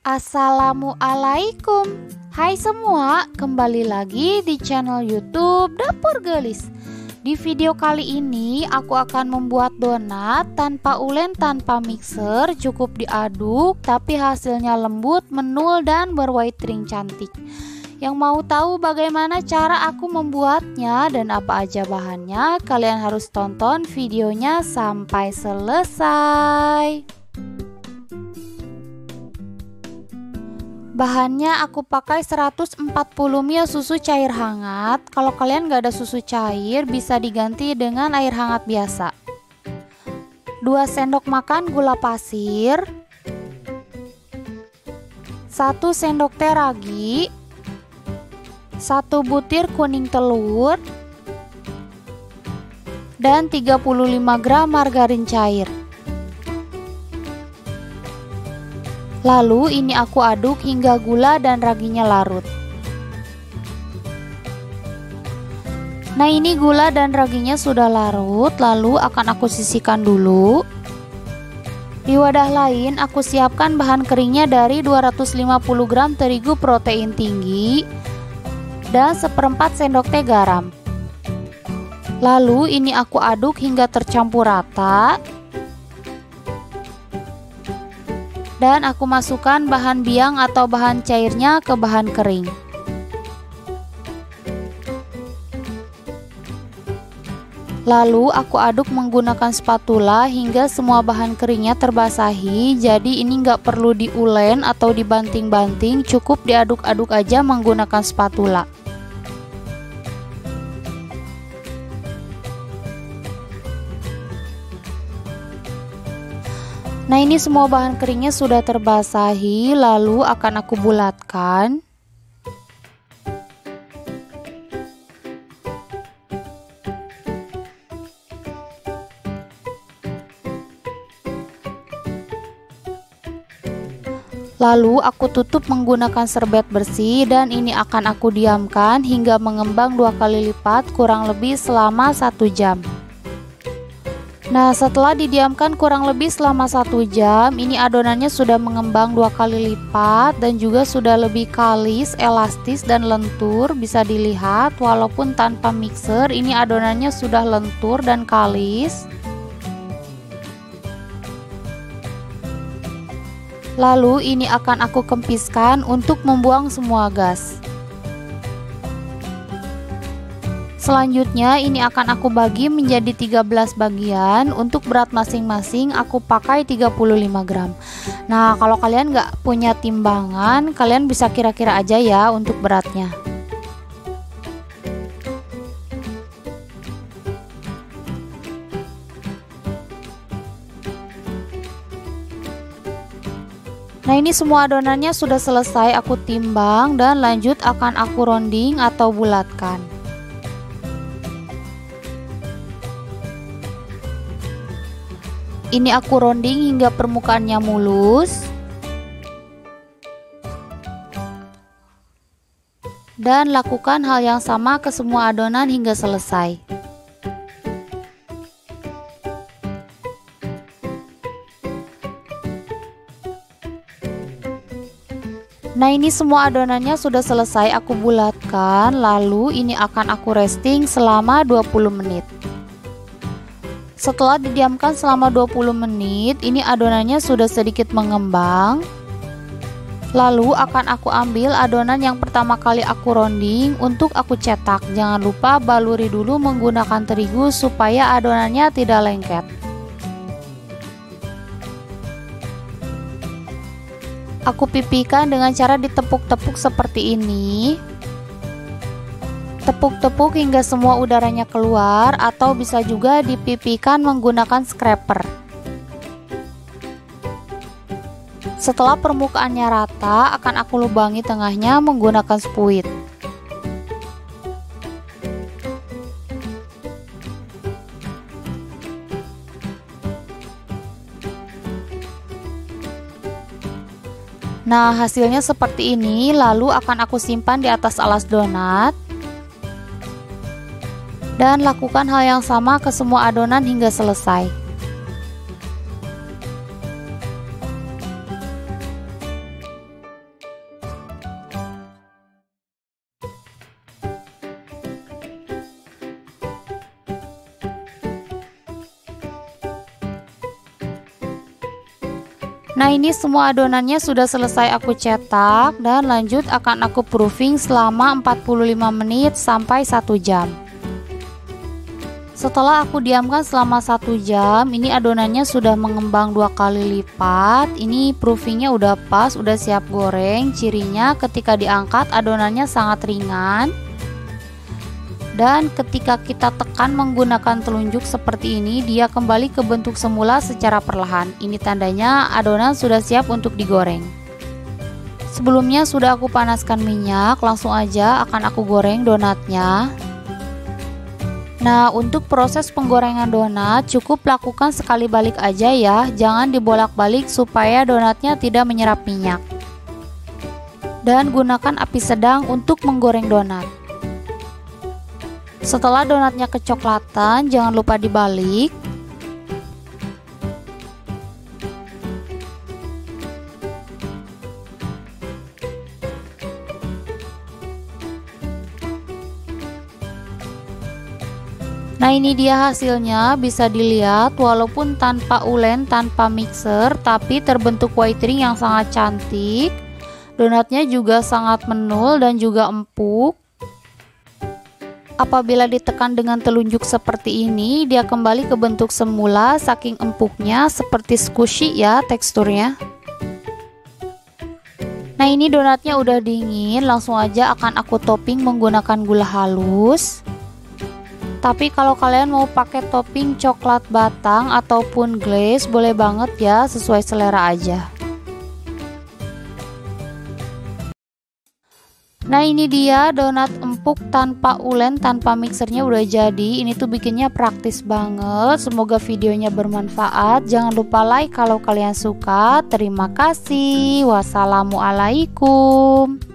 Assalamualaikum. Hai semua, kembali lagi di channel YouTube Dapur Gelis. Di video kali ini aku akan membuat donat tanpa ulen, tanpa mixer, cukup diaduk tapi hasilnya lembut, menul dan berwhitering cantik. Yang mau tahu bagaimana cara aku membuatnya dan apa aja bahannya, kalian harus tonton videonya sampai selesai. Bahannya aku pakai 140 ml susu cair hangat. Kalau kalian gak ada susu cair, bisa diganti dengan air hangat biasa. 2 sendok makan gula pasir, 1 sendok teh ragi, 1 butir kuning telur, dan 35 gram margarin cair. Lalu ini aku aduk hingga gula dan raginya larut. Nah, ini gula dan raginya sudah larut, lalu akan aku sisihkan dulu. Di wadah lain aku siapkan bahan keringnya dari 250 gram terigu protein tinggi dan 1/4 sendok teh garam. Lalu ini aku aduk hingga tercampur rata. Dan aku masukkan bahan biang atau bahan cairnya ke bahan kering. Lalu aku aduk menggunakan spatula hingga semua bahan keringnya terbasahi. Jadi ini nggak perlu diulen atau dibanting-banting, cukup diaduk-aduk aja menggunakan spatula. Nah, ini semua bahan keringnya sudah terbasahi, lalu akan aku bulatkan. Lalu aku tutup menggunakan serbet bersih dan ini akan aku diamkan hingga mengembang 2 kali lipat kurang lebih selama 1 jam. Nah, setelah didiamkan kurang lebih selama 1 jam, ini adonannya sudah mengembang 2 kali lipat dan juga sudah lebih kalis, elastis dan lentur. Bisa dilihat walaupun tanpa mixer, ini adonannya sudah lentur dan kalis. Lalu ini akan aku kempiskan untuk membuang semua gas. Selanjutnya ini akan aku bagi menjadi 13 bagian. Untuk berat masing-masing aku pakai 35 gram. Nah, kalau kalian nggak punya timbangan, kalian bisa kira-kira aja ya untuk beratnya. Nah, ini semua adonannya sudah selesai aku timbang dan lanjut akan aku rounding atau bulatkan. Ini aku rounding hingga permukaannya mulus. Dan lakukan hal yang sama ke semua adonan hingga selesai. Nah, ini semua adonannya sudah selesai aku bulatkan. Lalu ini akan aku resting selama 20 menit. Setelah didiamkan selama 20 menit, ini adonannya sudah sedikit mengembang. Lalu akan aku ambil adonan yang pertama kali aku rounding untuk aku cetak. Jangan lupa baluri dulu menggunakan terigu supaya adonannya tidak lengket. Aku pipihkan dengan cara ditepuk-tepuk seperti ini. Tepuk-tepuk hingga semua udaranya keluar, atau bisa juga dipipihkan menggunakan scraper. Setelah permukaannya rata, akan aku lubangi tengahnya menggunakan spuit. Nah, hasilnya seperti ini. Lalu akan aku simpan di atas alas donat. Dan lakukan hal yang sama ke semua adonan hingga selesai. Nah, ini semua adonannya sudah selesai aku cetak dan lanjut akan aku proofing selama 45 menit sampai 1 jam. Setelah aku diamkan selama 1 jam, ini adonannya sudah mengembang 2 kali lipat. Ini proofingnya udah pas, udah siap goreng. Cirinya ketika diangkat adonannya sangat ringan. Dan ketika kita tekan menggunakan telunjuk seperti ini, dia kembali ke bentuk semula secara perlahan. Ini tandanya adonan sudah siap untuk digoreng. Sebelumnya sudah aku panaskan minyak, langsung aja akan aku goreng donatnya. Nah, untuk proses penggorengan donat cukup lakukan sekali balik aja ya, jangan dibolak-balik supaya donatnya tidak menyerap minyak. Dan gunakan api sedang untuk menggoreng donat. Setelah donatnya kecoklatan, jangan lupa dibalik. Nah, ini dia hasilnya, bisa dilihat walaupun tanpa ulen, tanpa mixer, tapi terbentuk white ring yang sangat cantik. Donatnya juga sangat menul dan juga empuk. Apabila ditekan dengan telunjuk seperti ini, dia kembali ke bentuk semula saking empuknya, seperti squishy ya teksturnya. Nah, ini donatnya udah dingin, langsung aja akan aku topping menggunakan gula halus. Tapi kalau kalian mau pakai topping coklat batang ataupun glaze, boleh banget ya, sesuai selera aja. Nah, ini dia donat empuk tanpa ulen, tanpa mixernya udah jadi. Ini tuh bikinnya praktis banget. Semoga videonya bermanfaat. Jangan lupa like kalau kalian suka. Terima kasih. Wassalamualaikum.